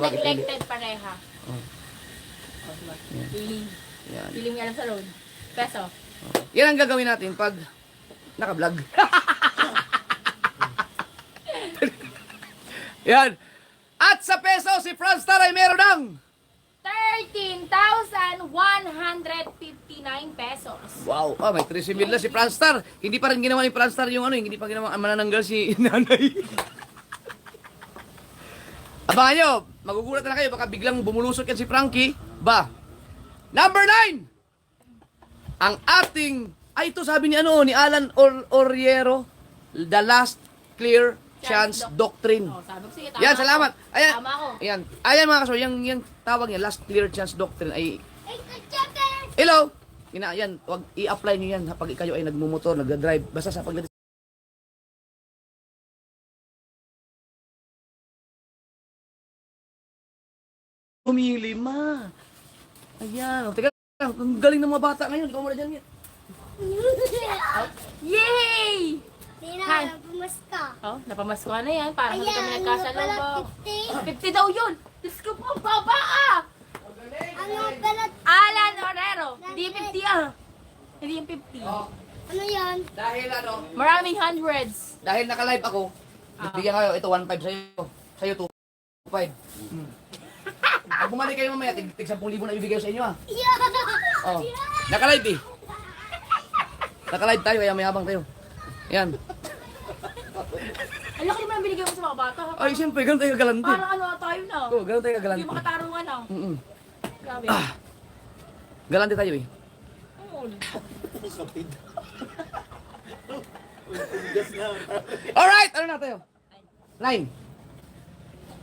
bakit hindi. elected pareha. Oh. O, diba? Hiling. Yan. Hiling nga lang sa loan. Peso. Yan ang gagawin natin pag naka-vlog. Yan. At sa peso, si Franstar ay meron ng 13,159 pesos. wow, may 13 mil na si Franstar. Hindi pa rin ginawa ni Franstar yung ano, hindi pa ginawa manananggal si nanay. Abangan nyo, magugulat na kayo, baka biglang bumulusot yan si Frankie. Ba, number 9! Ang ating, ay ito sabi ni ano, ni Alan Oriero, The Last Clear Chance Doctrine. Oh, sabi ko, sige, tama Yan, ako. salamat. Ayan, Tama ako. ayan mga kaso, yung tawag niya, Last Clear Chance Doctrine ay, hello! Yan, wag i-apply niyo yan pag kayo ay nagmumotor, nagda-drive, basta sa pagdating humili ma. Ayan, teka lang, ang galing ng mga bata ngayon, ikaw muna dyan. Yay! Tina, Hi. napumas ka. Oh, napamasko na yan. Parang hindi kami Ayan, nagkasalubong. pala 50 daw yun. Diyos ko po, baba ah! Ano pala, Alan Orero. Hindi 50 ah. Hindi yung 50. Oh, ano yan? dahil ano, Maraming hundreds. dahil naka-live ako, bibigyan kayo, ito 1.5 sa'yo, sa'yo 2.5. Pag bumalik kayo mamaya, tig 10,000 na ibigay ko sa inyo ah. Yeah! Oh, naka-live eh. Naka-live tayo, kaya mayabang tayo. Yan. Ang laki naman ang binigay mo sa mga bata. ha? Ay, siyempre, ganun tayo kagalante. Parang ano tayo na. Oo, ganun tayo Hindi kagalante. makatarungan ah. Grabe. Galante tayo eh. Oo. Alright, ano na tayo? 9.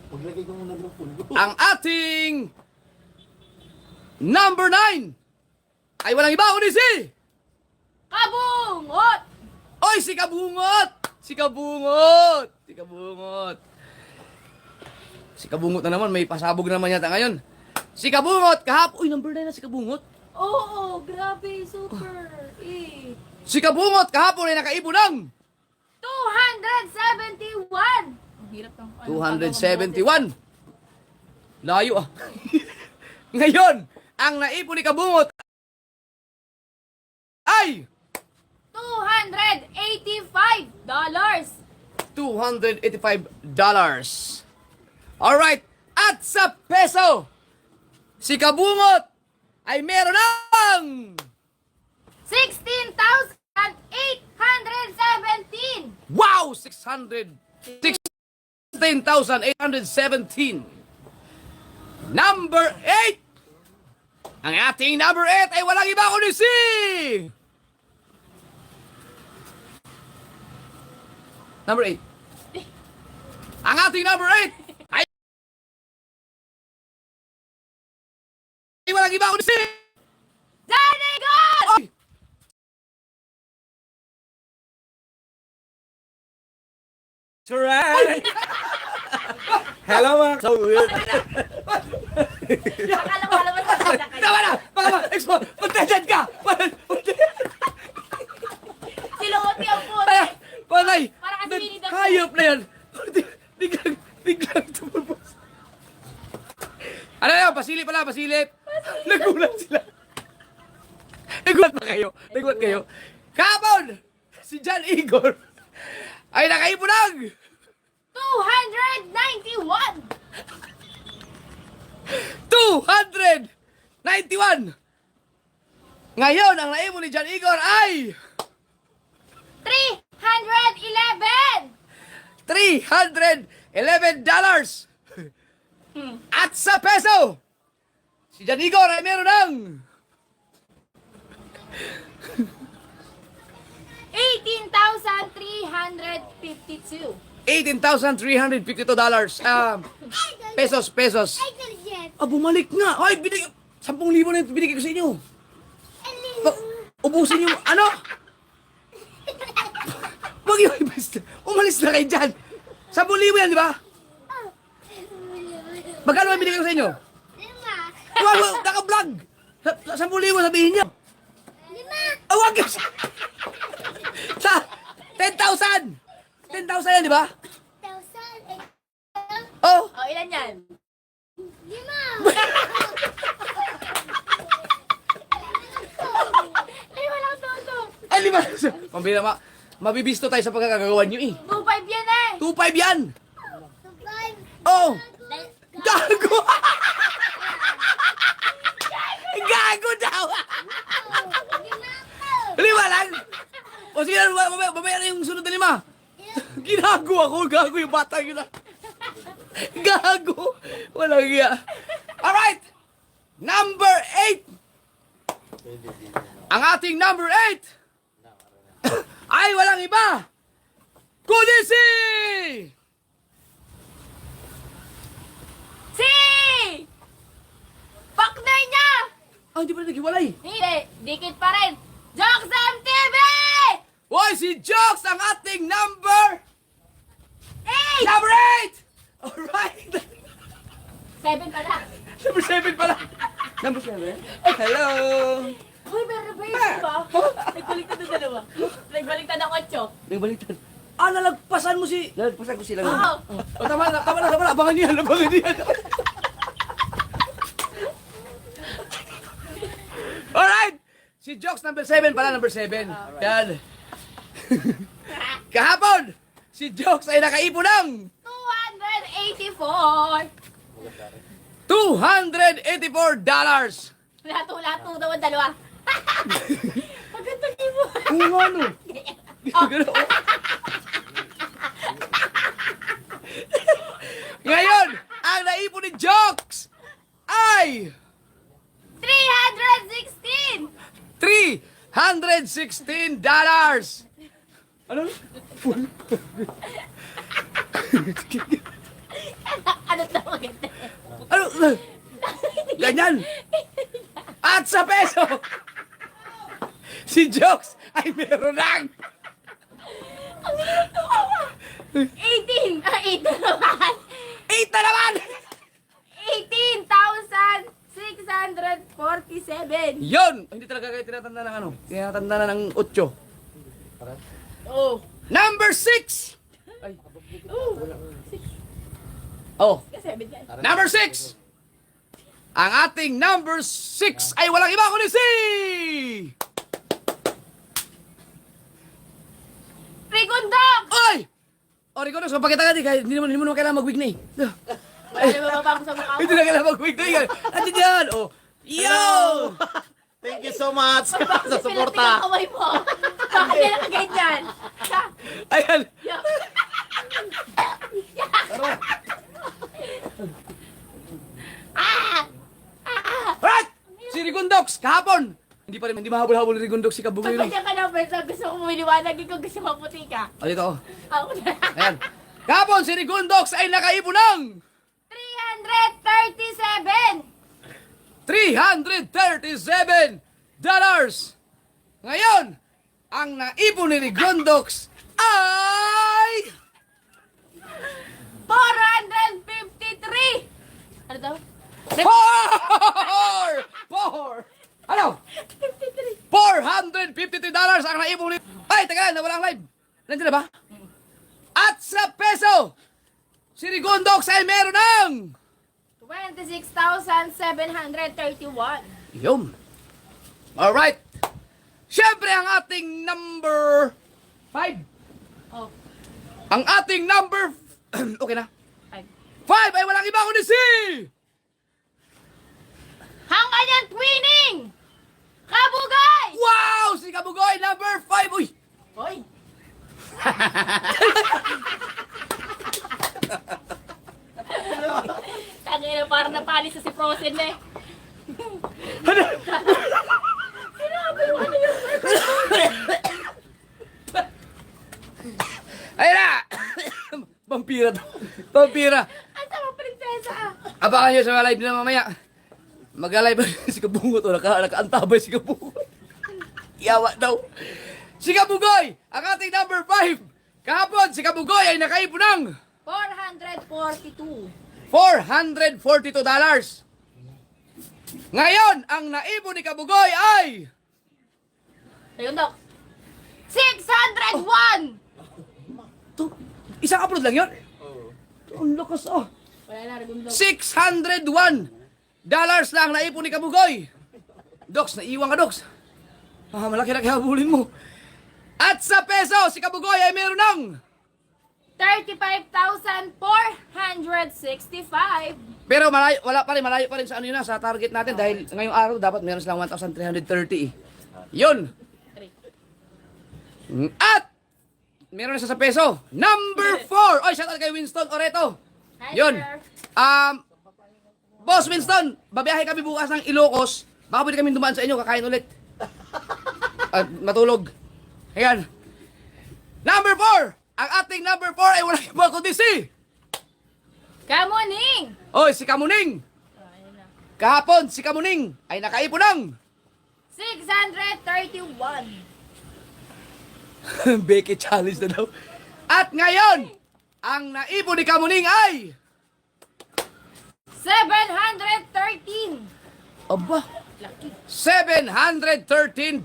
Paglagay ko muna ng pulbo. Ang ating number 9 ay walang iba kundi si Kabungot! Oy, si Kabungot! Si Kabungot! Si Kabungot! Si Kabungot na naman, may pasabog naman yata ngayon. Si Kabungot, kahapon, uy, number 9 na si Kabungot. Oo, grabe, super. Eh. Si Kabungot, kahapon ay nakaipon ng 271! Ang hirap ng... 271. Layo ah. Ngayon, ang naipon ni Kabungot ay $285. Alright, at sa peso, si Kabungot ay meron ng 16,817! wow! 16,817. Number 8! Ang ating number 8 ay walang iba kundi si number 8. Ang ating number 8 ay walang iba kundi si Johnny God! Oy! Alright! Hello mga so weird. Akala mo alam mo sa kayo. Tama na! Baka ma-expose! Magtadyan ka! Siluot yung puti. Ay, patay! Para kasi Winnie the Pooh. Hayop na yan! Biglang tumulbos. Ano yun? Pasilip pala, pasilip! Nagulat sila. Nagulat ba kayo? Nagulat kayo? Kapon! Si John Igor ay nakaipon ng 291! 291! Ngayon, ang naipon ni John Igor ay 311! $311! At sa peso, si John Igor ay meron ng 18,352. $18,352. Pesos. Intelligent. Ah, bumalik nga. Ay, 10,000 na yung binigay ko sa inyo. Ubusin yung, ano? Wag yung umalis na kayo dyan. 10,000 yan, di ba? Magkano ang binigay ko sa inyo? Lima. Wag, naka-vlog. 10,000 sabihin nyo. Lima. Oh, wag yun. Sa 10,000. 10,000 yan, di ba? Thousand. Oh, O, ilan yan? Ay, walang toto. Ay, lima. Pambira, mabibisto tayo sa pagkakagawa nyo eh. 2-5 yan eh. 2-5 yan. Subay. Oh! Gago! Gago daw! Lima lang! O sige, mamaya na yung sunod na lima. Ginago ako, gago yung bata yun. Gago! Walang iya. Alright! Number 8! Ang ating number 8 ay walang iba kundi si Si! Partner niya! ah, hindi pa rin naghiwalay. Hindi, dikit pa rin. Jokes MTV! Hoy, si Jokes ang ating number 8! number 8! Alright! 7 pala. Number 7 pala. Number 7? Hello! Hoy, meron ba yun ba? Nagbaliktad na dalawa. Nagbaliktad ang 8. Nagbaliktad. Ah, nalagpasan mo si... Nalagpasan ko sila. Oo. Oh, tama na. Abangan niyan. Alright! Si Jokes number 7 pala, number 7. Yan. Kahapon, si Jokes ay nakaipon ng 284. $284. Lato-lato daw ang dalawa. Pagkatag mo. Oo nga no. Ganun, oh. Ngayon, ang naipon ni Jokes ay 316. $316. Ano? Ano tawag ito? Ano? Ganyan. At sa peso, si Jokes ay meron ng 18. 8 na naman. 8 na naman! 18,647. Yun! Hindi talaga kayo tinatanda ng ano? Tinatanda na ng 8. Oh. Number 6! Oh, 7 yan. number 6! Ang ating number 6 ay walang iba kundi si... Rigundok! Oy! O, Rico, so pakita ka di, kahit hindi mo naman kailangan mag-wig na eh. Wala na mababago sa mukha Hindi mo. na kailangan mag-wig na eh. Andiyan yan! Oh, yo! Thank you so much sa Pilating ang suporta. kamay mo. Bakit ka nakaganyan? Ayan! Yeah. Alright! Si Rigondox, kahapon! Hindi mahabol-habol ni Rigondox si Kabugoy. Pagkatya ka na, pero gusto ko mawiliwanag kung gusto maputi ka. O, dito. Ako na. Ayan. Kahapon, si Rigondox ay nakaipon ng 337. $337. Ngayon, ang naipon ni Rigondox ay... 453. Ano daw? 4! Ano? 53. $453 ang naipon ni... Ay, teka, nawala ang live. Nandiyan na ba? At sa peso, si Rigondox ay meron ng... 26,731. Yun. Alright. Siyempre, ang ating number 5. Oh, Ang ating number... okay na. 5. 5 ay walang iba kundi si... Hanggang yan, twinning! Kabugay! Wow! Si Kabugoy, number 5. Uy! Hoy! Tangina, parang napalis sa si Frozen na eh. Sinabi mo ano yung Ayun na! Vampira to. Vampira. ang sama prinsesa ah. Abangan nyo sa mga live nila mamaya. Mag-live si Kabungot o nakaantabay si Kabungot. Yawa daw. Si Kabugoy, ang ating number 5. Kahapon, si Kabugoy ay nakaipon ng 442. $442. Ngayon, ang naipon ni Kabugoy ay... Ayun daw. 601! To, isang upload lang yun? Ang lakas ah. Wala na, Ragundog. $601. lang naipon ni Kabugoy. Doks, naiwan ka, Doks. Malaki na kaya habulin mo. At sa peso, si Kabugoy ay meron ng 35,465. pero malayo, malayo pa rin sa ano yun sa target natin dahil ngayong araw dapat meron silang 1,330 eh. Yun. At meron na siya sa peso. Number 4. Oy, shout out kay Winston Oreto. Hi, Yun. sir. Boss Winston, babiyahe kami bukas ng Ilocos. Baka pwede kami dumaan sa inyo, kakain ulit. At matulog. Ayan. Number 4. Ang ating number 4 ay walang iba kundi si... Kamuning! Oy, si Kamuning. Kahapon, si Kamuning ay nakaipon ng... 631. Becky challenge na daw. At ngayon, ang naipon ni Kamuning ay... 713. Aba, Lucky. $713.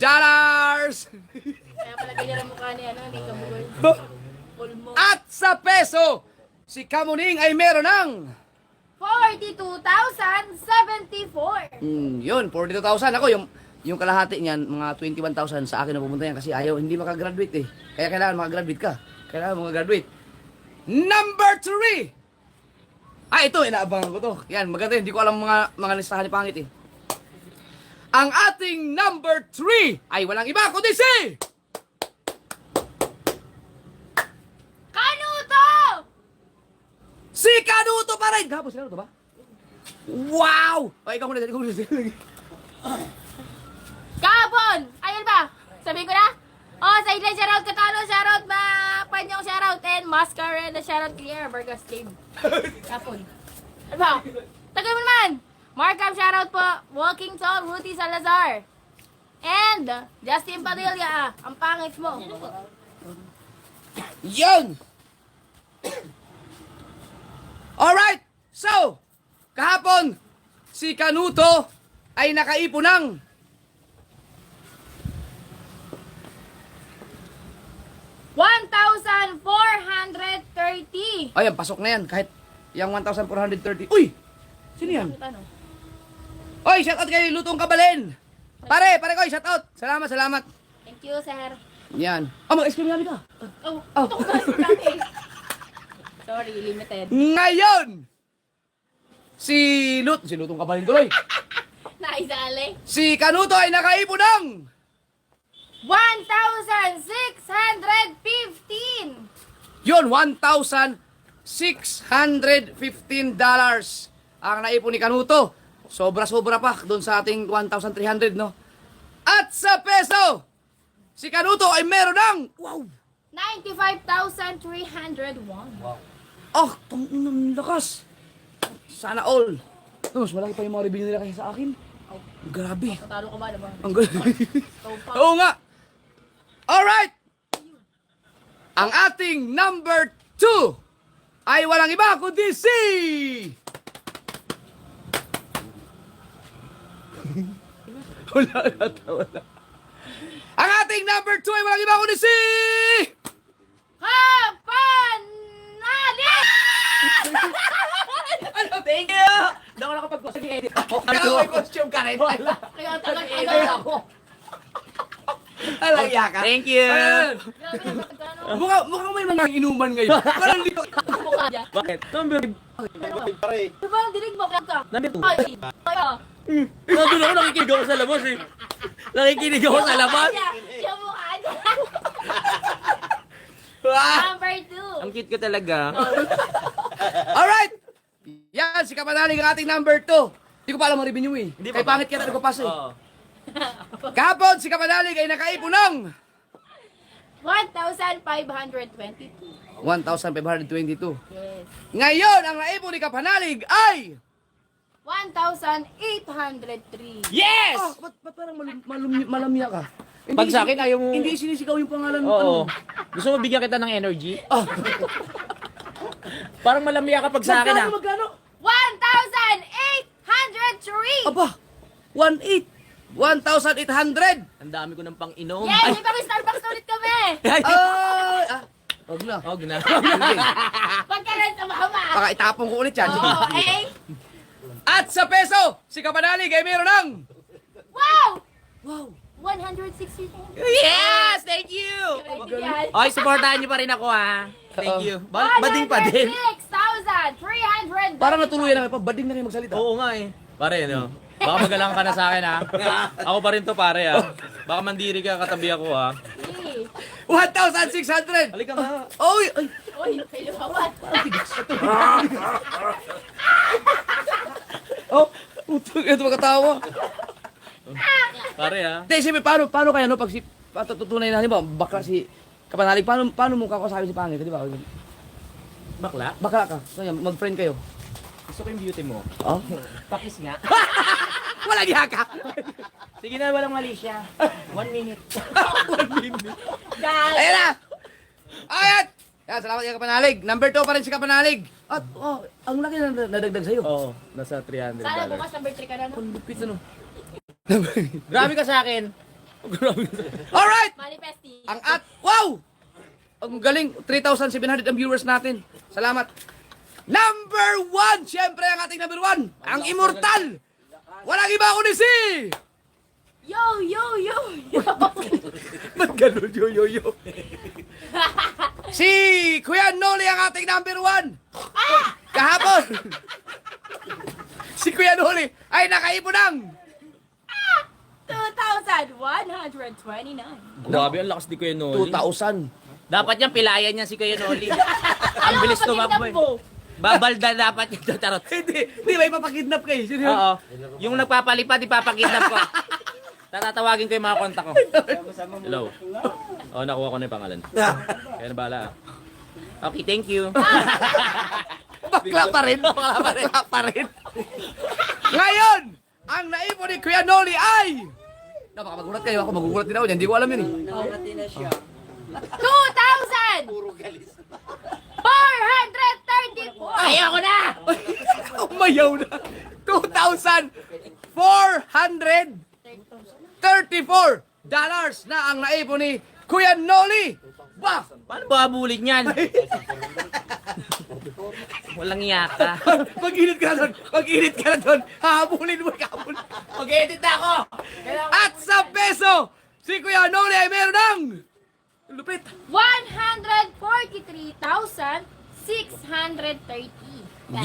Kaya pala ganyan ang mukha ni ni Kabugoy. Pulmo. At sa peso, si Kamuning ay meron ng... 42,074. Yun, 42,000. Ako, yung kalahati niyan, mga 21,000 sa akin na pumunta yan kasi ayaw, hindi makagraduate eh. Kaya kailangan makagraduate ka. Kailangan makagraduate. Number 3! Ito, inaabangan ko to. Yan, maganda, hindi ko alam mga listahan ni Pangit eh. Ang ating number 3 ay walang iba kundi si... Kanuto! Si Kanuto pa rin! Gapos, Kanuto ba? Wow! Ay, ikaw muna, ikaw muna. Kapon! Ayun ba? Sabihin ko na? Sa Idlan, shoutout Katalo, shoutout Panyong, shoutout and Mascarena, shoutout Clear, Burgos Cave. Kapon. Ano ba? Tagal mo naman! Markham, shoutout po. Walking Tall, Rudy Salazar. And Justin Padilla, ang pangit mo. Yun! Alright! So, kahapon, si Kanuto ay nakaipon ng 1,430. ayan, pasok na yan. Kahit yung 1,430. Uy! Sino yan? Ano? Oy, shoutout kay Lutong Kabalen. Pare ko, shoutout. Salamat. Thank you, sir. Yan. Mag-explain namin ka. Oh, Oh. ito ko natin. Sorry, limited. Ngayon, si Lutong Kabalen tuloy. Naisali. Si Kanuto ay nakaipon ng 1,615. yun, $1,615 ang naipon ni Kanuto. Sobra-sobra pa doon sa ating 1,300, no? At sa peso, si Kanuto ay meron ng, wow! 95,301. Ang lakas. Sana all. Mas malaki pa yung mga review nila kasi sa akin. Grabe. Tatalo ka ba naman? Ang galing. Ikaw pa. Oo nga. Alright. Ang ating number 2 ay walang iba kundi si... wala. Ang ating number 2 ay walang iba kundi si... Kapanali! Ano? Thank you! Hindi ako nakapag-edit ako. Ano? May costume ka rin. Kaya tagal-tagal ako. Alaya ka. Thank you. Ayun. Grabe na magkano. Mukhang may mga inuman ngayon. Parang dito. Mukha dyan. Bakit? Number Di ba ang dinig mo? Kaya ka? Number 2. Ay, Nandun ako, nakikinig ako sa labas eh. Nakikinig ako sa labas. yung mukha dyan. Ah! Number 2. Ang cute ko talaga. Alright! Yan, si Kapanalig ang ating number 2. Hindi ko pa alam ang revenue eh. Hindi Kaya pa ba? pangit kaya nagpapasa eh. Oo. Kahapon, si Kapanalig ay nakaipon ng 1,522. 1,522. Yes. Ngayon, ang naipon ni Kapanalig ay... 1,803. Yes! Ba't parang malamya ka? Pag sa akin, ayaw mo... Hindi sinisigaw yung pangalan mo. Oo. Gusto mo bigyan kita ng energy? Ah, Parang malamya ka pag sa akin ah. magkano? 1,803. Aba, 1,800. Ang dami ko ng pang-inom. Yes, may pang Starbucks ulit kami. Ay, wag na. Huwag na. Sige. Pagka rin sa mahama. Baka itapon ko ulit yan. Sige. Oo, eh. At sa peso, si Kapanalig ay meron ng... Wow! Wow! 160. Yes! Thank you! Oy, supportahan niyo pa rin ako ha. Thank you. Bading pa din. 106,300. Parang natuluyan na pa, bading na rin magsalita. Oo nga eh. Pare, no? Baka magalang ka na sa akin ha. Ako pa rin to pare ha. Baka mandiri ka katabi ako ha. 1,600! Halika nga. Oy! Ay! Uy, kayo bawat. Oh! Ito magkatawa. Pare ha. Hindi, siyempre, paano kaya, no? Pag si... Patutunay na, di ba? Bakla si Kapanalig, paano mo kakasabi si Pangit, di ba? Bakla? Bakla ka. So, yan, mag-friend kayo. Gusto ko yung beauty mo. Oh? Pakis nga. Walang yaka! Sige na, walang mali siya. 1 minute. Guys. Ayan na! Ayan! Yan, salamat kay Kapanalig. Number 2 pa rin si Kapanalig. At, oh, ang laki na nadagdag sa'yo. Oo, nasa $300. Sana bukas number 3 ka na, no? Ang lupit, ano? Grabe ka sa akin. Alright! Manifesting. Wow! Ang galing, 3,700 ang viewers natin. Salamat. Number 1! Siyempre, ang ating number 1, ang immortal! Walang iba kundi si... Yo, yo, yo, yo. Ba't ganun, yo? Si Kuya Noli ang ating number 1! Kahapon! Si Kuya Noli ay nakaipon ng... 2,129. Grabe, ang lakas di Kuya Noli. 2,000. Dapat yan, pilayan niya si Kuya Noli. Ang bilis tumakbo eh. Babalda dapat yung tarot. Hindi, may papakidnap kayo. Sino yun? Oo. Yung nagpapalipad, ipapakidnap ko. Tatatawagin ko yung mga kontak ko. Hello. Oh, nakuha ko na yung pangalan. Kaya na bahala. Okay, thank you. Bakla pa rin. Bakla pa rin. Ngayon, ang naipon ni Kuya Noli ay... Baka magulat kayo. Ako magugulat din ako. Hindi ko alam yun eh. 2,434. Ayoko na! Umayaw na. 2,434 dollars na ang naipon ni Kuya Noli. Ba! Paano ba habulin yan? Walang yaka. Mag-init ka na doon. Mag-init ka na doon. Hahabulin mo. Mag-edit na ako! At sa peso, si Kuya Noli ay meron ng... Lupit. 143,630.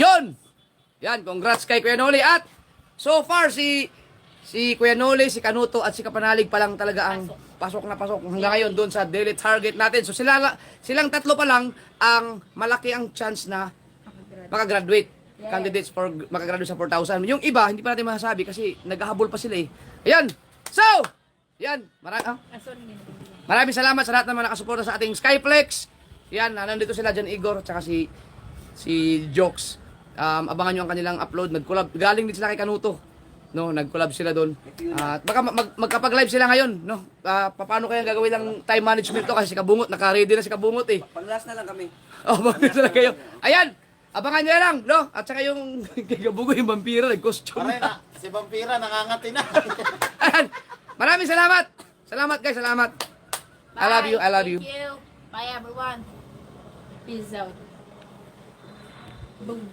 Yon! Yan, congrats kay Kuya Noli. At so far, si Kuya Noli, si Kanuto at si Kapanalig pa lang talaga ang pasok na pasok hanggang ngayon doon sa daily target natin. So silang tatlo pa lang ang malaki ang chance na makagraduate. Candidates for makagraduate sa 4,000. Yung iba, hindi pa natin masasabi kasi naghahabol pa sila eh. Ayan! So! Yan! Maraming salamat sa lahat ng mga nakasuporta sa ating Skyflex. Yan, nandito sila dyan, Igor, tsaka si Jokes. Abangan nyo ang kanilang upload. Nag-collab. Galing din sila kay Kanuto. No, nag-collab sila doon. At baka magkapag-live sila ngayon, no? Paano kaya gagawin ng time management to kasi si Kabungot, naka-ready na si Kabungot eh. Panglas na lang kami. Oh, panglas na lang kayo. Ayan, abangan nyo lang, no? At saka yung kay Kabugo, yung vampira, nag-costume. Pare na, si Vampira nangangati na. Ayan, maraming salamat. Salamat guys, salamat. I love you, I love you. Thank you. Bye everyone. Peace out. Boom.